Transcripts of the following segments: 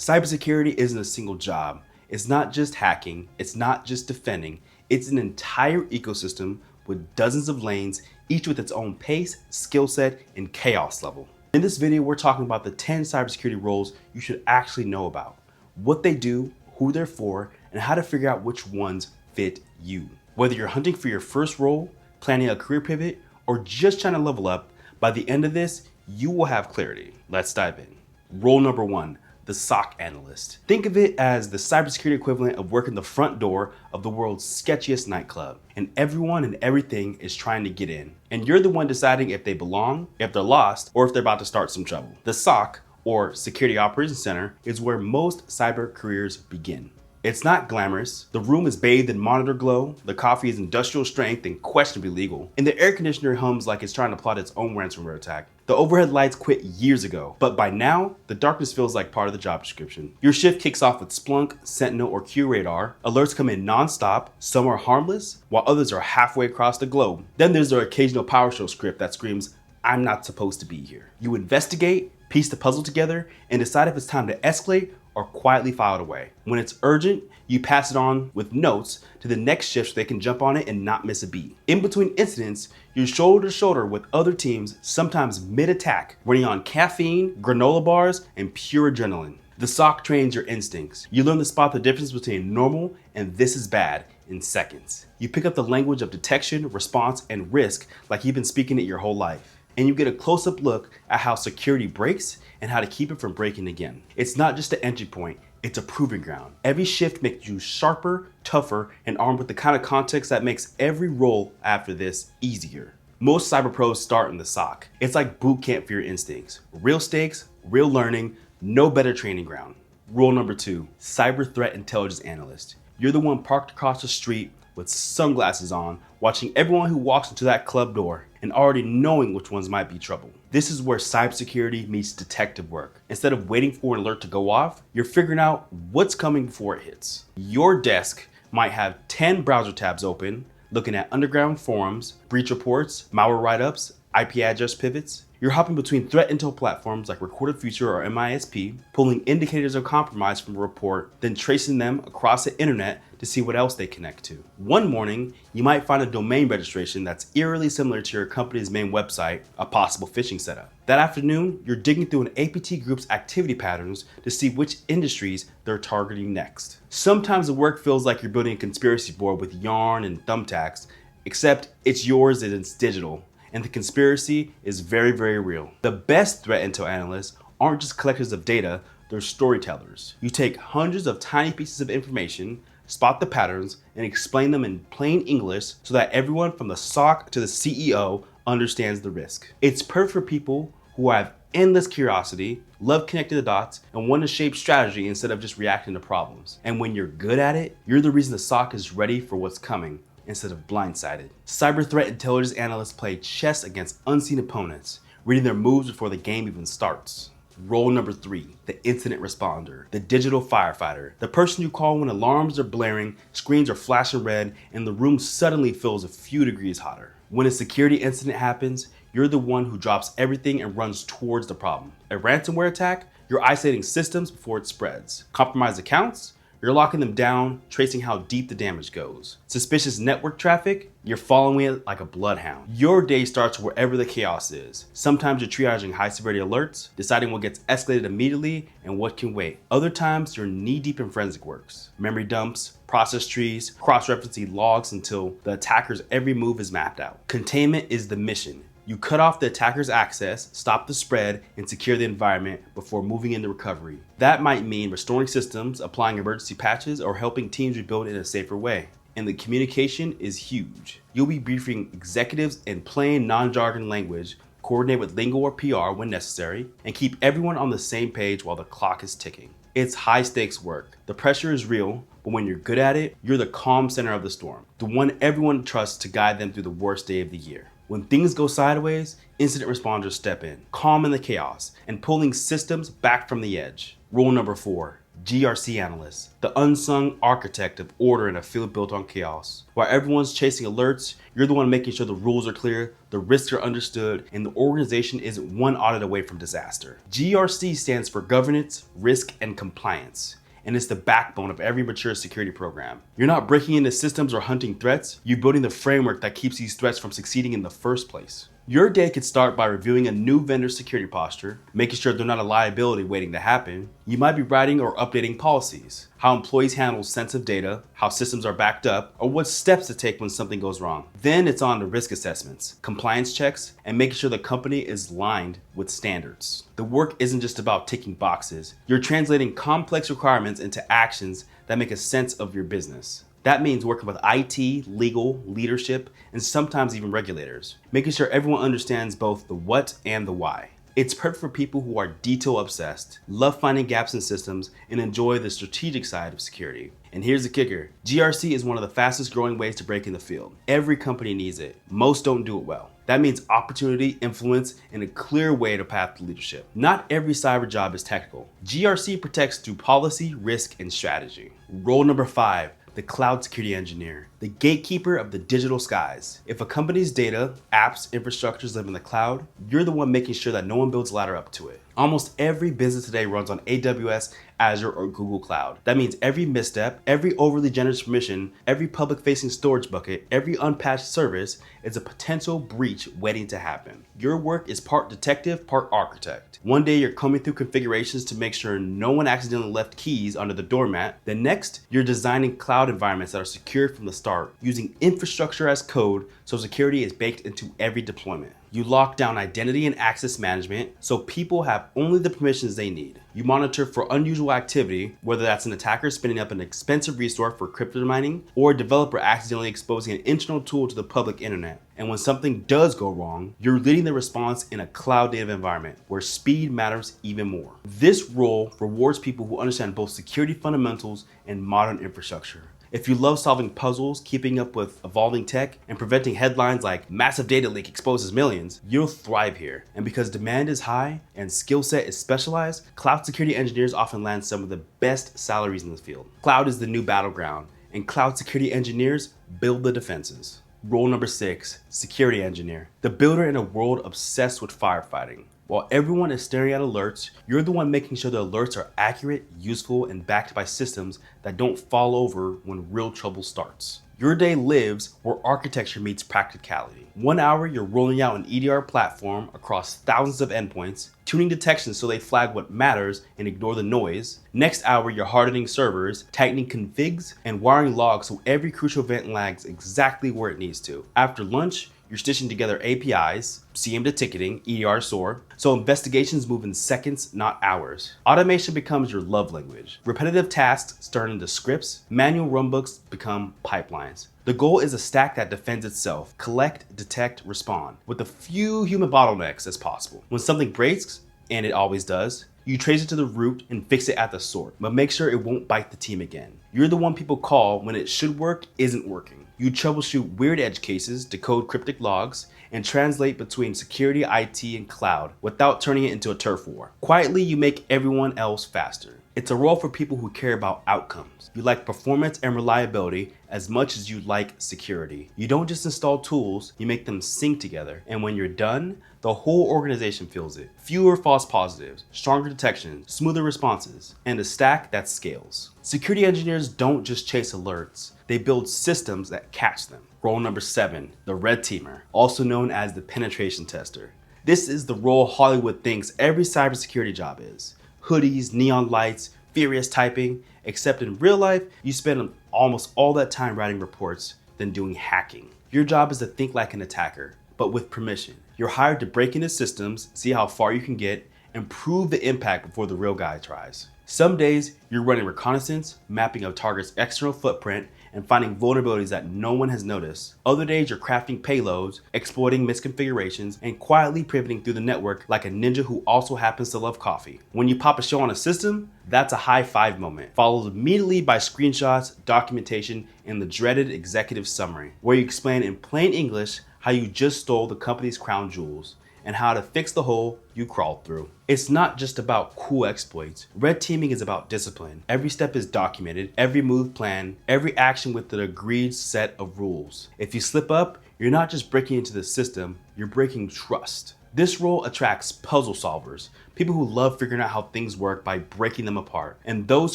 Cybersecurity isn't a single job. It's not just hacking, it's not just defending, it's an entire ecosystem with dozens of lanes, each with its own pace, skill set, and chaos level. In this video, we're talking about the 10 cybersecurity roles you should actually know about, what they do, who they're for, and how to figure out which ones fit you. Whether you're hunting for your first role, planning a career pivot, or just trying to level up, by the end of this, you will have clarity. Let's dive in. Role number 1, the SOC Analyst. Think of it as the cybersecurity equivalent of working the front door of the world's sketchiest nightclub, and everyone and everything is trying to get in. And you're the one deciding if they belong, if they're lost, or if they're about to start some trouble. The SOC, or Security Operations Center, is where most cyber careers begin. It's not glamorous, the room is bathed in monitor glow, the coffee is industrial strength and questionably legal, and the air conditioner hums like it's trying to plot its own ransomware attack. The overhead lights quit years ago, but by now, the darkness feels like part of the job description. Your shift kicks off with Splunk, Sentinel, or QRadar. Alerts come in non-stop, some are harmless, while others are halfway across the globe. Then there's the occasional PowerShell script that screams, "I'm not supposed to be here." You investigate, piece the puzzle together, and decide if it's time to escalate or quietly file it away. When it's urgent, you pass it on with notes to the next shift so they can jump on it and not miss a beat. In between incidents, you're shoulder to shoulder with other teams, sometimes mid-attack, running on caffeine, granola bars, and pure adrenaline. The SOC trains your instincts. You learn to spot the difference between normal and this is bad in seconds. You pick up the language of detection, response, and risk like you've been speaking it your whole life. And you get a close-up look at how security breaks and how to keep it from breaking again. It's not just an entry point, it's a proving ground. Every shift makes you sharper, tougher, and armed with the kind of context that makes every role after this easier. Most cyber pros start in the SOC. It's like boot camp for your instincts. Real stakes, real learning, no better training ground. Rule number 2, Cyber Threat Intelligence Analyst. You're the one parked across the street with sunglasses on, watching everyone who walks into that club door and already knowing which ones might be trouble. This is where cybersecurity meets detective work. Instead of waiting for an alert to go off, you're figuring out what's coming before it hits. Your desk might have 10 browser tabs open, looking at underground forums, breach reports, malware write-ups, IP address pivots. You're hopping between threat intel platforms like Recorded Future or MISP, pulling indicators of compromise from a report, then tracing them across the internet to see what else they connect to. One morning, you might find a domain registration that's eerily similar to your company's main website, a possible phishing setup. That afternoon, you're digging through an APT group's activity patterns to see which industries they're targeting next. Sometimes the work feels like you're building a conspiracy board with yarn and thumbtacks, except it's yours and it's digital. And the conspiracy is very, very real. The best threat intel analysts aren't just collectors of data, they're storytellers. You take hundreds of tiny pieces of information, spot the patterns, and explain them in plain English so that everyone from the SOC to the CEO understands the risk. It's perfect for people who have endless curiosity, love connecting the dots, and want to shape strategy instead of just reacting to problems. And when you're good at it, you're the reason the SOC is ready for what's coming, instead of blindsided. Cyber threat intelligence analysts play chess against unseen opponents, reading their moves before the game even starts. Role number 3, the incident responder, the digital firefighter, the person you call when alarms are blaring, screens are flashing red, and the room suddenly feels a few degrees hotter. When a security incident happens, you're the one who drops everything and runs towards the problem. A ransomware attack, you're isolating systems before it spreads. Compromised accounts, you're locking them down, tracing how deep the damage goes. Suspicious network traffic, you're following it like a bloodhound. Your day starts wherever the chaos is. Sometimes you're triaging high severity alerts, deciding what gets escalated immediately and what can wait. Other times you're knee deep in forensic works. Memory dumps, process trees, cross-referencing logs until the attacker's every move is mapped out. Containment is the mission. You cut off the attacker's access, stop the spread, and secure the environment before moving into recovery. That might mean restoring systems, applying emergency patches, or helping teams rebuild in a safer way. And the communication is huge. You'll be briefing executives in plain, non-jargon language, coordinate with lingo or PR when necessary, and keep everyone on the same page while the clock is ticking. It's high-stakes work. The pressure is real, but when you're good at it, you're the calm center of the storm, the one everyone trusts to guide them through the worst day of the year. When things go sideways, incident responders step in, calming the chaos and pulling systems back from the edge. Rule number 4, GRC Analyst, the unsung architect of order in a field built on chaos. While everyone's chasing alerts, you're the one making sure the rules are clear, the risks are understood, and the organization isn't one audit away from disaster. GRC stands for Governance, Risk, and Compliance, and it's the backbone of every mature security program. You're not breaking into systems or hunting threats, you're building the framework that keeps these threats from succeeding in the first place. Your day could start by reviewing a new vendor's security posture, making sure they're not a liability waiting to happen. You might be writing or updating policies, how employees handle sensitive data, how systems are backed up, or what steps to take when something goes wrong. Then it's on to risk assessments, compliance checks, and making sure the company is aligned with standards. The work isn't just about ticking boxes. You're translating complex requirements into actions that make a sense of your business. That means working with IT, legal, leadership, and sometimes even regulators, making sure everyone understands both the what and the why. It's perfect for people who are detail obsessed, love finding gaps in systems, and enjoy the strategic side of security. And here's the kicker, GRC is one of the fastest growing ways to break in the field. Every company needs it. Most don't do it well. That means opportunity, influence, and a clear way to path to leadership. Not every cyber job is technical. GRC protects through policy, risk, and strategy. Role number 5. The cloud security engineer, the gatekeeper of the digital skies. If a company's data, apps, infrastructures live in the cloud, you're the one making sure that no one builds a ladder up to it. Almost every business today runs on AWS, Azure, or Google Cloud. That means every misstep, every overly generous permission, every public-facing storage bucket, every unpatched service is a potential breach waiting to happen. Your work is part detective, part architect. One day you're combing through configurations to make sure no one accidentally left keys under the doormat. The next, you're designing cloud environments that are secure from the start, using infrastructure as code so security is baked into every deployment. You lock down identity and access management so people have only the permissions they need. You monitor for unusual activity, whether that's an attacker spinning up an expensive resource for crypto mining or a developer accidentally exposing an internal tool to the public internet. And when something does go wrong, you're leading the response in a cloud-native environment where speed matters even more. This role rewards people who understand both security fundamentals and modern infrastructure. If you love solving puzzles, keeping up with evolving tech, and preventing headlines like massive data leak exposes millions, you'll thrive here. And because demand is high and skill set is specialized, cloud security engineers often land some of the best salaries in the field. Cloud is the new battleground, and cloud security engineers build the defenses. Role number 6, security engineer, the builder in a world obsessed with firefighting. While everyone is staring at alerts, you're the one making sure the alerts are accurate, useful, and backed by systems that don't fall over when real trouble starts. Your day lives where architecture meets practicality. 1 hour, you're rolling out an EDR platform across thousands of endpoints, tuning detections so they flag what matters and ignore the noise. Next hour, you're hardening servers, tightening configs, and wiring logs so every crucial event lags exactly where it needs to. After lunch, you're stitching together APIs, CM to ticketing, EDR SOAR, so investigations move in seconds, not hours. Automation becomes your love language. Repetitive tasks turn into scripts, manual runbooks become pipelines. The goal is a stack that defends itself, collect, detect, respond, with a few human bottlenecks as possible. When something breaks, and it always does, you trace it to the root and fix it at the source, but make sure it won't bite the team again. You're the one people call when it should work isn't working. You troubleshoot weird edge cases, decode cryptic logs, and translate between security, IT, and cloud without turning it into a turf war. Quietly, you make everyone else faster. It's a role for people who care about outcomes. You like performance and reliability as much as you like security. You don't just install tools, you make them sync together. And when you're done, the whole organization feels it. Fewer false positives, stronger detection, smoother responses, and a stack that scales. Security engineers don't just chase alerts, they build systems that catch them. Role number 7, the red teamer, also known as the penetration tester. This is the role Hollywood thinks every cybersecurity job is. Hoodies, neon lights, furious typing, except in real life, you spend almost all that time writing reports than doing hacking. Your job is to think like an attacker, but with permission. You're hired to break into systems, see how far you can get, and prove the impact before the real guy tries. Some days, you're running reconnaissance, mapping a target's external footprint, and finding vulnerabilities that no one has noticed. Other days, you're crafting payloads, exploiting misconfigurations, and quietly pivoting through the network like a ninja who also happens to love coffee. When you pop a show on a system, that's a high five moment, followed immediately by screenshots, documentation, and the dreaded executive summary, where you explain in plain English how you just stole the company's crown jewels and how to fix the hole you crawled through. It's not just about cool exploits. Red teaming is about discipline. Every step is documented, every move planned, every action with an agreed set of rules. If you slip up, you're not just breaking into the system, you're breaking trust. This role attracts puzzle solvers, people who love figuring out how things work by breaking them apart, and those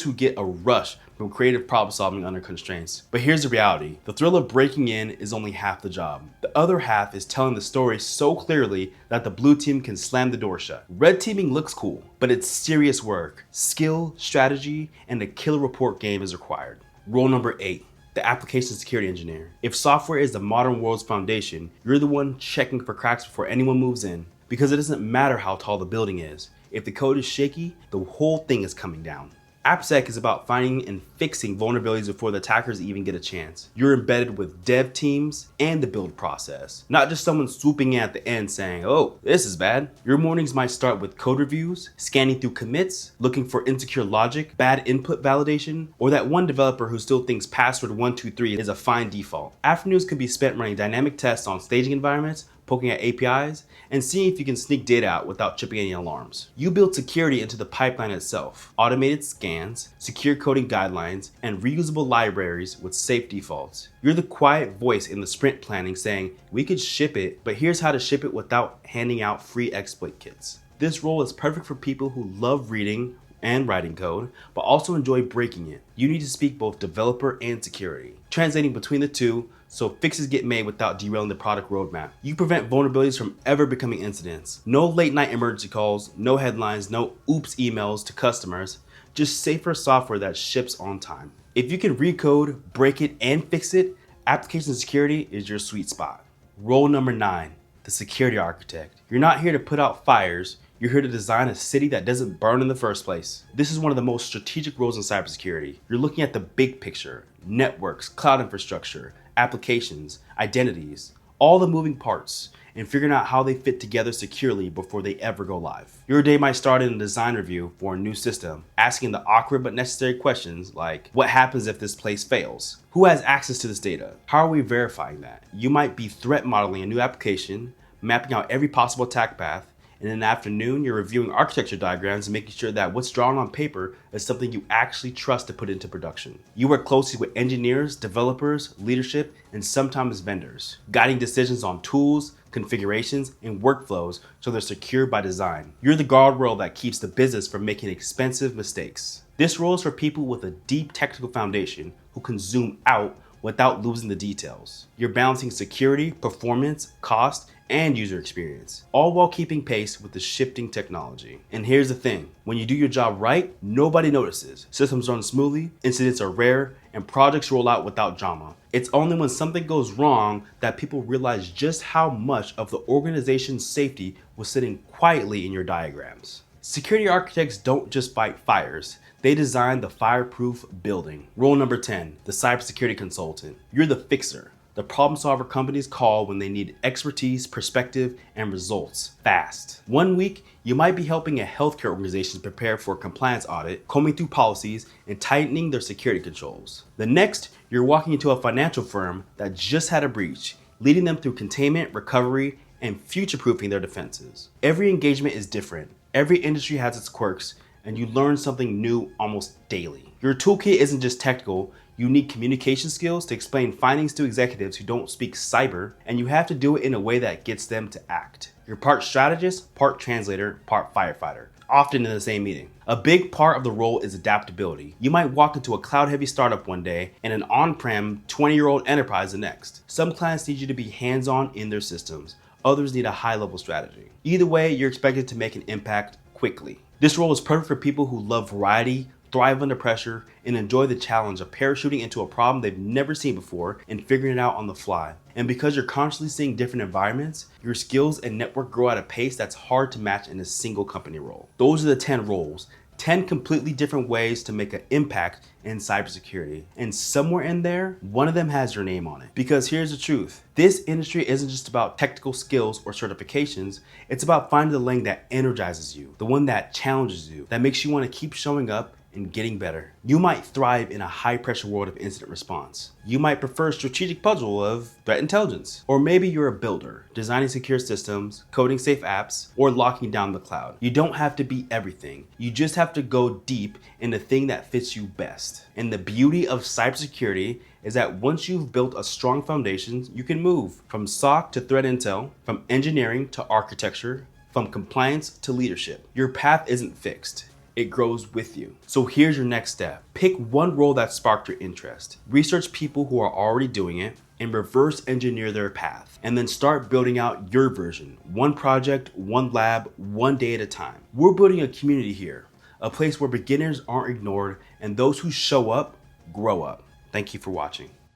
who get a rush from creative problem solving under constraints. But here's the reality. The thrill of breaking in is only half the job. The other half is telling the story so clearly that the blue team can slam the door shut. Red teaming looks cool, but it's serious work. Skill, strategy, and a killer report game is required. Role number 8. The application security engineer. If software is the modern world's foundation, you're the one checking for cracks before anyone moves in. Because it doesn't matter how tall the building is. If the code is shaky, the whole thing is coming down. AppSec is about finding and fixing vulnerabilities before the attackers even get a chance. You're embedded with dev teams and the build process, not just someone swooping in at the end saying, oh, this is bad. Your mornings might start with code reviews, scanning through commits, looking for insecure logic, bad input validation, or that one developer who still thinks password 123 is a fine default. Afternoons can be spent running dynamic tests on staging environments, poking at APIs, and seeing if you can sneak data out without tripping any alarms. You build security into the pipeline itself, automated scans, secure coding guidelines, and reusable libraries with safe defaults. You're the quiet voice in the sprint planning saying, we could ship it, but here's how to ship it without handing out free exploit kits. This role is perfect for people who love reading and writing code, but also enjoy breaking it. You need to speak both developer and security, translating between the two so fixes get made without derailing the product roadmap. You prevent vulnerabilities from ever becoming incidents. No late night emergency calls, no headlines, no oops emails to customers, just safer software that ships on time. If you can recode, break it, and fix it, application security is your sweet spot. Role number 9, the security architect. You're not here to put out fires, you're here to design a city that doesn't burn in the first place. This is one of the most strategic roles in cybersecurity. You're looking at the big picture, networks, cloud infrastructure, applications, identities, all the moving parts, and figuring out how they fit together securely before they ever go live. Your day might start in a design review for a new system, asking the awkward but necessary questions like, what happens if this place fails? Who has access to this data? How are we verifying that? You might be threat modeling a new application, mapping out every possible attack path, and in the afternoon, you're reviewing architecture diagrams and making sure that what's drawn on paper is something you actually trust to put into production. You work closely with engineers, developers, leadership, and sometimes vendors, guiding decisions on tools, configurations, and workflows so they're secure by design. You're the guardrail that keeps the business from making expensive mistakes. This role is for people with a deep technical foundation who can zoom out without losing the details. You're balancing security, performance, cost, and user experience, all while keeping pace with the shifting technology. And here's the thing, when you do your job right, nobody notices. Systems run smoothly, incidents are rare, and projects roll out without drama. It's only when something goes wrong that people realize just how much of the organization's safety was sitting quietly in your diagrams. Security architects don't just fight fires, they design the fireproof building. Role number 10, the cybersecurity consultant. You're the fixer, the problem solver companies call when they need expertise, perspective, and results fast. One week, you might be helping a healthcare organization prepare for a compliance audit, combing through policies, and tightening their security controls. The next, you're walking into a financial firm that just had a breach, leading them through containment, recovery, and future-proofing their defenses. Every engagement is different. Every industry has its quirks, and you learn something new almost daily. Your toolkit isn't just technical, you need communication skills to explain findings to executives who don't speak cyber, and you have to do it in a way that gets them to act. You're part strategist, part translator, part firefighter, often in the same meeting. A big part of the role is adaptability. You might walk into a cloud-heavy startup one day and an on-prem 20-year-old enterprise the next. Some clients need you to be hands-on in their systems. Others need a high-level strategy. Either way, you're expected to make an impact quickly. This role is perfect for people who love variety, thrive under pressure, and enjoy the challenge of parachuting into a problem they've never seen before and figuring it out on the fly. And because you're constantly seeing different environments, your skills and network grow at a pace that's hard to match in a single company role. Those are the 10 roles. 10 completely different ways to make an impact in cybersecurity. And somewhere in there, one of them has your name on it. Because here's the truth. This industry isn't just about technical skills or certifications. It's about finding the lane that energizes you, the one that challenges you, that makes you want to keep showing up and getting better. You might thrive in a high-pressure world of incident response. You might prefer a strategic puzzle of threat intelligence. Or maybe you're a builder, designing secure systems, coding safe apps, or locking down the cloud. You don't have to be everything. You just have to go deep in the thing that fits you best. And the beauty of cybersecurity is that once you've built a strong foundation, you can move from SOC to threat intel, from engineering to architecture, from compliance to leadership. Your path isn't fixed. It grows with you. So here's your next step. Pick one role that sparked your interest. Research people who are already doing it and reverse engineer their path. And then start building out your version. One project, one lab, one day at a time. We're building a community here, a place where beginners aren't ignored and those who show up, grow up. Thank you for watching.